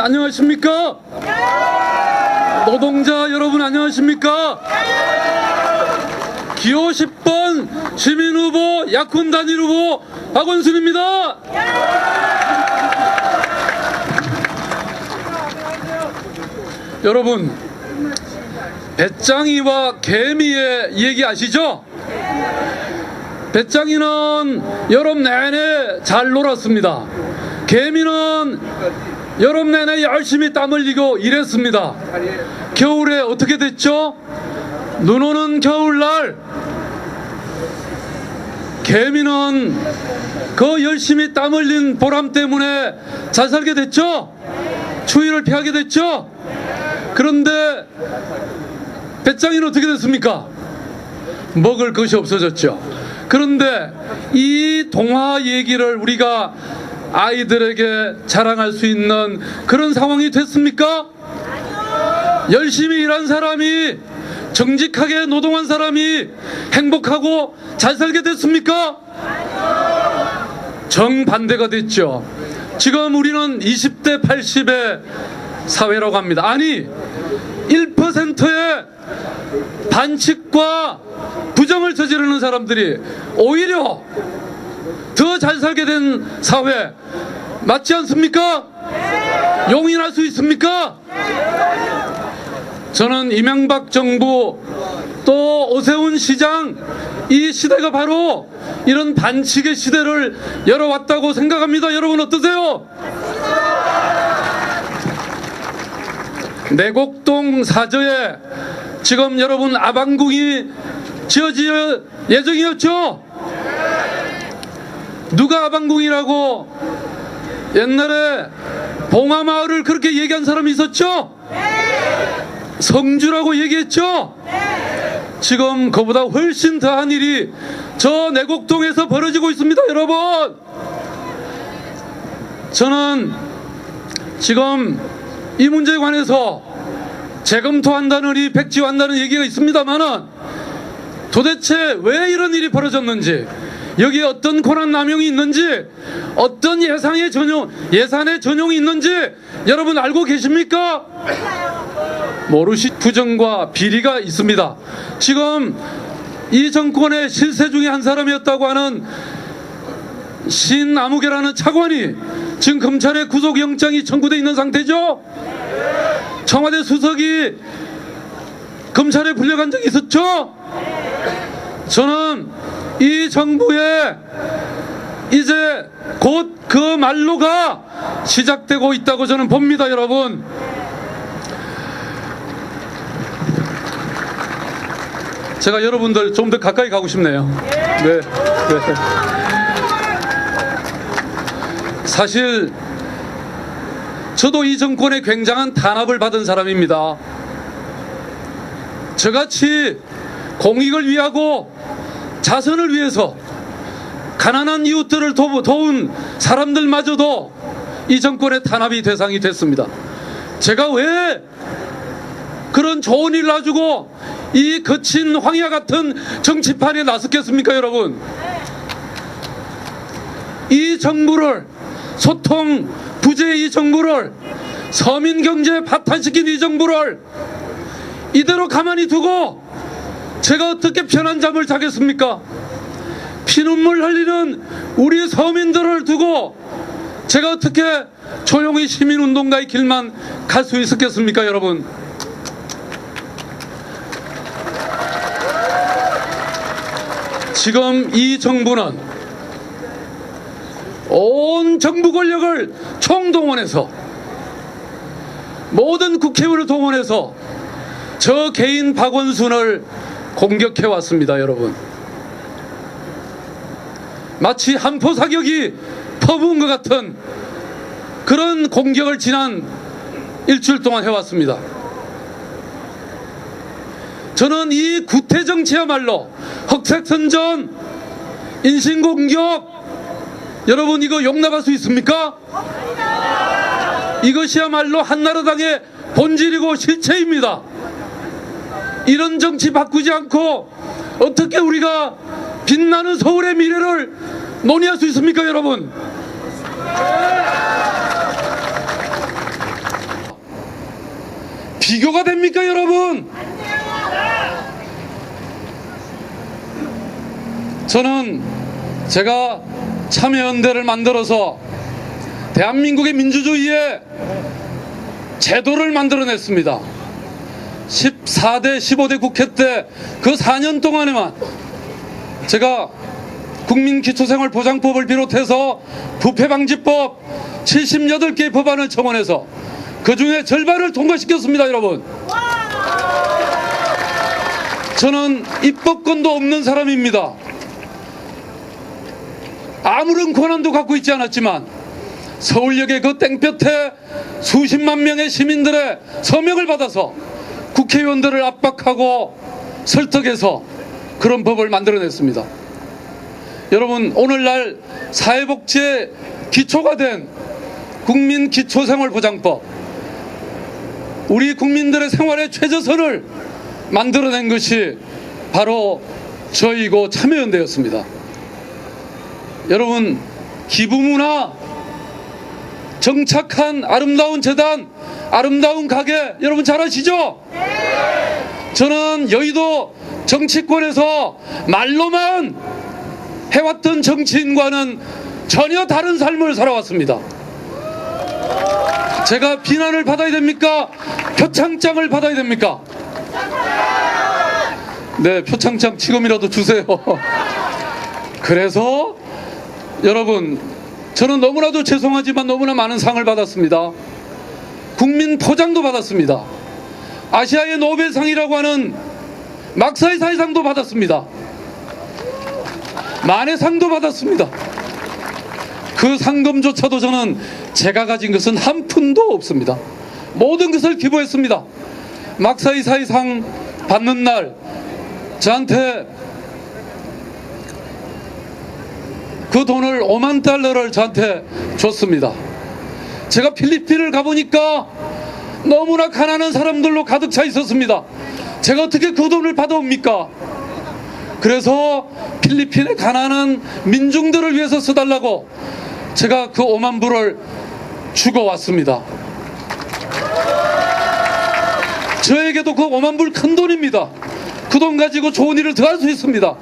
안녕하십니까? 노동자 여러분 안녕하십니까? 기호 10번 시민후보 야권 단일 후보 박원순입니다. 여러분, 배짱이와 개미의 얘기 아시죠? 배짱이는 여름 내내 잘 놀았습니다. 개미는 여름 내내 열심히 땀 흘리고 일했습니다. 겨울에 어떻게 됐죠? 눈 오는 겨울날 개미는 그 열심히 땀 흘린 보람 때문에 잘 살게 됐죠? 추위를 피하게 됐죠? 그런데 배짱이는 어떻게 됐습니까? 먹을 것이 없어졌죠. 그런데 이 동화 얘기를 우리가 아이들에게 자랑할 수 있는 그런 상황이 됐습니까? 열심히 일한 사람이, 정직하게 노동한 사람이 행복하고 잘 살게 됐습니까? 정반대가 됐죠. 지금 우리는 20대 80의 사회라고 합니다. 아니, 1%의 반칙과 부정을 저지르는 사람들이 오히려 더 잘 살게 된 사회 맞지 않습니까? 용인할 수 있습니까? 저는 이명박 정부 또 오세훈 시장, 이 시대가 바로 이런 반칙의 시대를 열어왔다고 생각합니다. 여러분 어떠세요? 내곡동 사저에 지금 여러분 아방궁이 지어질 예정이었죠? 누가 아방궁이라고 옛날에 봉하마을을 그렇게 얘기한 사람이 있었죠? 성주라고 얘기했죠? 지금 그보다 훨씬 더한 일이 저 내곡동에서 벌어지고 있습니다. 여러분, 저는 지금 이 문제에 관해서 재검토한다느니 백지화한다는 얘기가 있습니다만은 도대체 왜 이런 일이 벌어졌는지, 여기에 어떤 권한 남용이 있는지, 어떤 예산의 전용이 있는지 여러분 알고 계십니까? 모르시. 부정과 비리가 있습니다. 지금 이 정권의 실세 중에 한 사람이었다고 하는 신아무개라는 차관이 지금 검찰에 구속영장이 청구되어 있는 상태죠? 청와대 수석이 검찰에 불려간 적이 있었죠? 저는 이 정부에 이제 곧 그 말로가 시작되고 있다고 저는 봅니다. 여러분, 제가 여러분들 좀 더 가까이 가고 싶네요. 네. 사실 저도 이 정권의 굉장한 탄압을 받은 사람입니다. 저같이 공익을 위하고 자선을 위해서 가난한 이웃들을 도운 사람들마저도 이 정권의 탄압이 대상이 됐습니다. 제가 왜 그런 좋은 일을 놔주고 이 거친 황야 같은 정치판에 나섰겠습니까? 여러분, 이 정부를, 소통 부재의 이 정부를, 서민 경제 파탄시킨 이 정부를 이대로 가만히 두고 제가 어떻게 편한 잠을 자겠습니까? 피눈물 흘리는 우리 서민들을 두고 제가 어떻게 조용히 시민운동가의 길만 갈 수 있었겠습니까? 여러분, 지금 이 정부는 온 정부 권력을 총동원해서, 모든 국회의원을 동원해서 저 개인 박원순을 공격해 왔습니다. 여러분, 마치 한포 사격이 퍼부은 것 같은 그런 공격을 지난 일주일 동안 해왔습니다. 저는 이 구태 정치야말로 흑색선전, 인신공격, 여러분 이거 용납할 수 있습니까? 이것이야말로 한나라당의 본질이고 실체입니다. 이런 정치 바꾸지 않고 어떻게 우리가 빛나는 서울의 미래를 논의할 수 있습니까? 여러분, 비교가 됩니까, 여러분? 저는 제가 참여연대를 만들어서 대한민국의 민주주의의 제도를 만들어냈습니다. 14대 15대 국회 때 그 4년 동안에만 제가 국민기초생활보장법을 비롯해서 부패방지법 78개의 법안을 첨언해서 그 중에 절반을 통과시켰습니다, 여러분. 저는 입법권도 없는 사람입니다. 아무런 권한도 갖고 있지 않았지만 서울역의 그 땡볕에 수십만 명의 시민들의 서명을 받아서 국회의원들을 압박하고 설득해서 그런 법을 만들어냈습니다. 여러분, 오늘날 사회복지의 기초가 된 국민기초생활보장법, 우리 국민들의 생활의 최저선을 만들어낸 것이 바로 저희고 참여연대였습니다. 여러분, 기부문화, 정착한 아름다운 재단, 아름다운 가게, 여러분 잘 아시죠? 저는 여의도 정치권에서 말로만 해왔던 정치인과는 전혀 다른 삶을 살아왔습니다. 제가 비난을 받아야 됩니까? 표창장을 받아야 됩니까? 네, 표창장 지금이라도 주세요. 그래서 여러분, 저는 너무나도 죄송하지만 너무나 많은 상을 받았습니다. 국민 포장도 받았습니다. 아시아의 노벨상이라고 하는 막사이사이상도 받았습니다. 만해상도 받았습니다. 그 상금조차도 저는 제가 가진 것은 한 푼도 없습니다. 모든 것을 기부했습니다. 막사이사이상 받는 날 저한테 그 돈을 5만 달러를 저한테 줬습니다. 제가 필리핀을 가보니까 너무나 가난한 사람들로 가득 차 있었습니다. 제가 어떻게 그 돈을 받아옵니까? 그래서 필리핀의 가난한 민중들을 위해서 써달라고 제가 그 5만 불을 주고 왔습니다. 저에게도 그 5만 불 큰 돈입니다. 그 돈 가지고 좋은 일을 더 할 수 있습니다.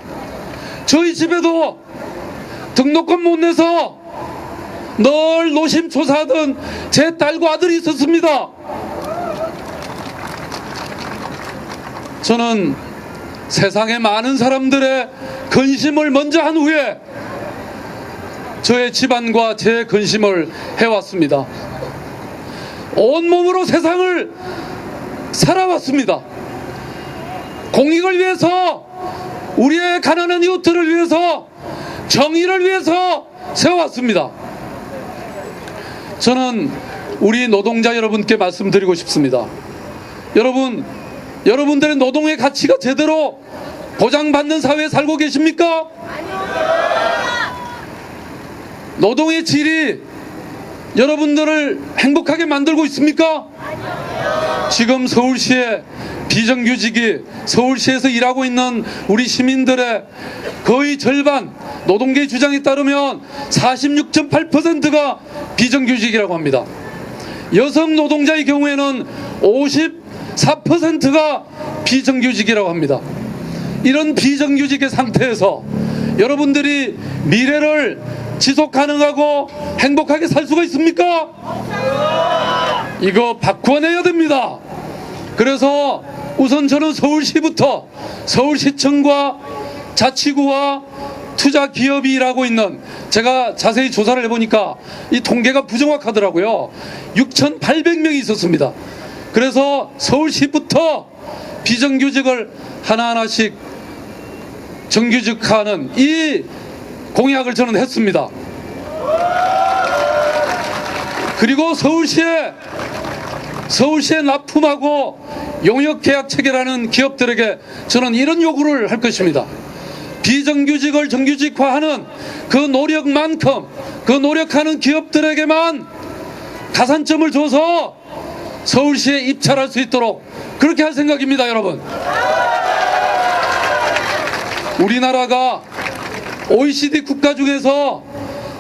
저희 집에도 등록금 못 내서 늘 노심초사하던 제 딸과 아들이 있었습니다. 저는 세상의 많은 사람들의 근심을 먼저 한 후에 저의 집안과 제 근심을 해왔습니다. 온몸으로 세상을 살아왔습니다. 공익을 위해서, 우리의 가난한 이웃들을 위해서, 정의를 위해서 세워왔습니다. 저는 우리 노동자 여러분께 말씀드리고 싶습니다. 여러분들의 노동의 가치가 제대로 보장받는 사회에 살고 계십니까? 노동의 질이 여러분들을 행복하게 만들고 있습니까? 지금 서울시의 비정규직이, 서울시에서 일하고 있는 우리 시민들의 거의 절반, 노동계의 주장에 따르면 46.8%가 비정규직이라고 합니다. 여성 노동자의 경우에는 54%가 비정규직이라고 합니다. 이런 비정규직의 상태에서 여러분들이 미래를 지속 가능하고 행복하게 살 수가 있습니까? 이거 바꿔내야 됩니다. 그래서 우선 저는 서울시부터, 서울시청과 자치구와 투자기업이 일하고 있는, 제가 자세히 조사를 해보니까 이 통계가 부정확하더라고요. 6,800명이 있었습니다. 그래서 서울시부터 비정규직을 하나하나씩 정규직화하는 이 공약을 저는 했습니다. 그리고 서울시에 납품하고 용역계약 체결하는 기업들에게 저는 이런 요구를 할 것입니다. 비정규직을 정규직화하는 그 노력만큼, 그 노력하는 기업들에게만 가산점을 줘서 서울시에 입찰할 수 있도록 그렇게 할 생각입니다, 여러분. 우리나라가 OECD 국가 중에서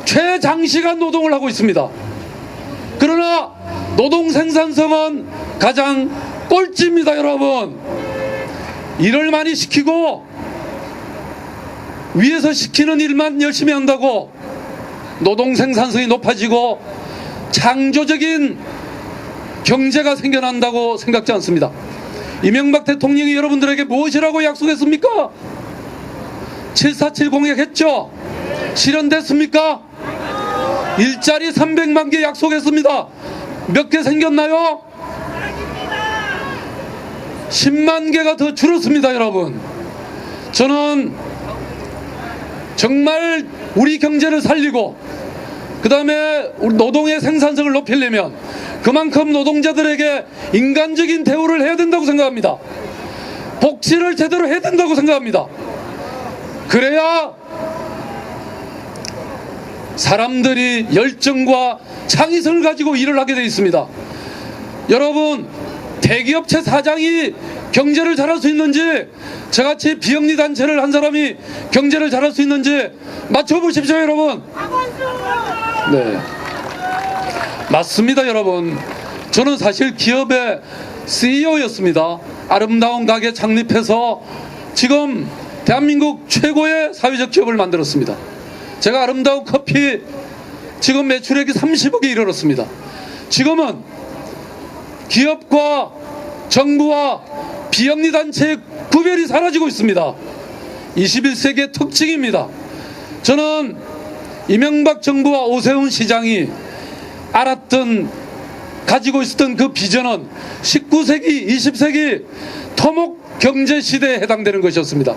최장시간 노동을 하고 있습니다. 그러나 노동 생산성은 가장 꼴찌입니다. 여러분, 일을 많이 시키고 위에서 시키는 일만 열심히 한다고 노동 생산성이 높아지고 창조적인 경제가 생겨난다고 생각지 않습니다. 이명박 대통령이 여러분들에게 무엇이라고 약속했습니까? 747 공약했죠? 실현됐습니까? 일자리 300만 개 약속했습니다. 몇 개 생겼나요? 10만 개가 더 줄었습니다. 여러분, 저는 정말 우리 경제를 살리고 그 다음에 우리 노동의 생산성을 높이려면 그만큼 노동자들에게 인간적인 대우를 해야 된다고 생각합니다. 복지를 제대로 해야 된다고 생각합니다. 그래야 사람들이 열정과 창의성을 가지고 일을 하게 되어 있습니다. 여러분, 대기업체 사장이 경제를 잘할 수 있는지, 저같이 비영리 단체를 한 사람이 경제를 잘할 수 있는지 맞춰보십시오. 여러분. 네, 맞습니다. 여러분, 저는 사실 기업의 CEO였습니다. 아름다운 가게 창립해서 지금 대한민국 최고의 사회적 기업을 만들었습니다. 제가 아름다운 커피 지금 매출액이 30억에 이르렀습니다. 지금은 기업과 정부와 비영리 단체의 구별이 사라지고 있습니다. 21세기의 특징입니다. 저는 이명박 정부와 오세훈 시장이 알았던, 가지고 있었던 그 비전은 19세기, 20세기 토목 경제 시대에 해당되는 것이었습니다.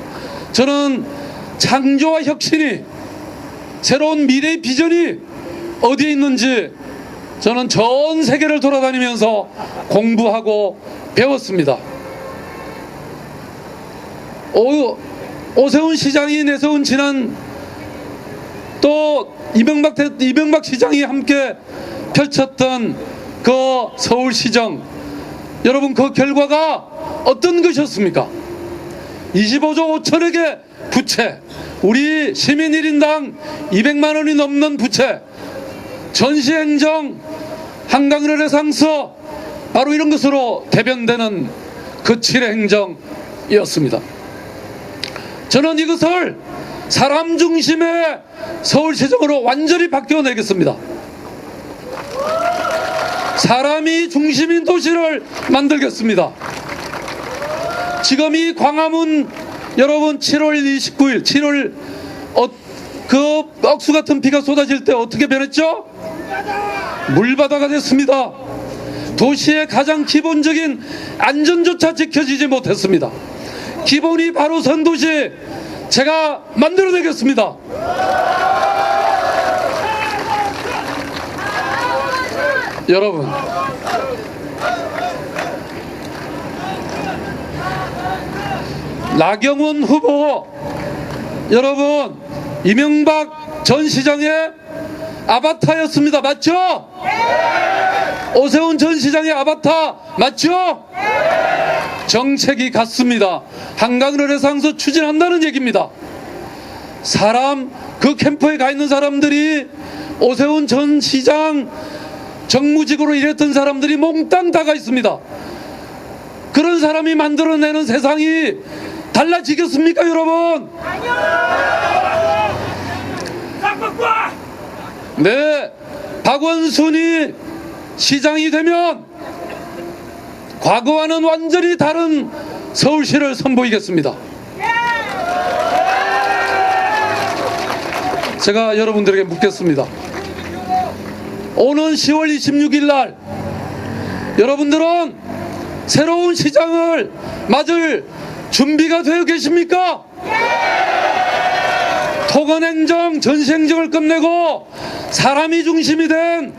저는 창조와 혁신이, 새로운 미래의 비전이 어디에 있는지 저는 전 세계를 돌아다니면서 공부하고 배웠습니다. 오세훈 시장이 내세운 지난, 또 이명박 시장이 함께 펼쳤던 그 서울시정, 여러분, 그 결과가 어떤 것이었습니까? 25조 5천억의 부채, 우리 시민 1인당 200만 원이 넘는 부채, 전시행정, 한강르네상스, 바로 이런 것으로 대변되는 거칠의 행정이었습니다. 저는 이것을 사람 중심의 서울시정으로 완전히 바뀌어내겠습니다. 사람이 중심인 도시를 만들겠습니다. 지금 이 광화문, 여러분, 7월 29일, 7월 그 억수 같은 비가 쏟아질 때 어떻게 변했죠? 물바다가 됐습니다. 도시의 가장 기본적인 안전조차 지켜지지 못했습니다. 기본이 바로 선 도시, 제가 만들어내겠습니다. 여러분, 나경원 후보, 여러분, 이명박 전 시장의 아바타였습니다. 맞죠? 오세훈 전 시장의 아바타 맞죠? 정책이 같습니다. 한강르네상스 추진한다는 얘기입니다. 사람, 그 캠프에 가 있는 사람들이 오세훈 전 시장 정무직으로 일했던 사람들이 몽땅 다 가 있습니다. 그런 사람이 만들어내는 세상이 달라지겠습니까, 여러분? 네, 박원순이 시장이 되면 과거와는 완전히 다른 서울시를 선보이겠습니다. 제가 여러분들에게 묻겠습니다. 오는 10월 26일 날 여러분들은 새로운 시장을 맞을 준비가 되어 계십니까? 토건행정, 전시행정을 끝내고 사람이 중심이 된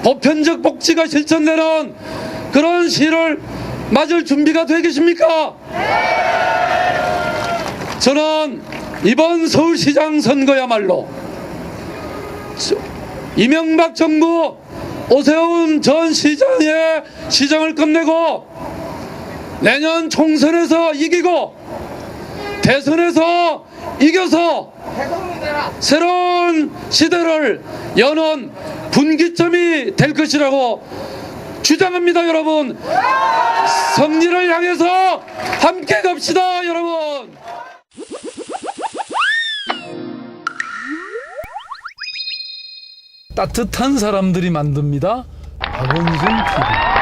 보편적 복지가 실천되는 그런 시를 맞을 준비가 되어 계십니까? 저는 이번 서울시장 선거야말로 이명박 정부 오세훈 전 시장의 시정을 끝내고 내년 총선에서 이기고 대선에서 이겨서 새로운 시대를 여는 분기점이 될 것이라고 주장합니다, 여러분. 승리를 향해서 함께 갑시다, 여러분. 따뜻한 사람들이 만듭니다. 박원순 TV.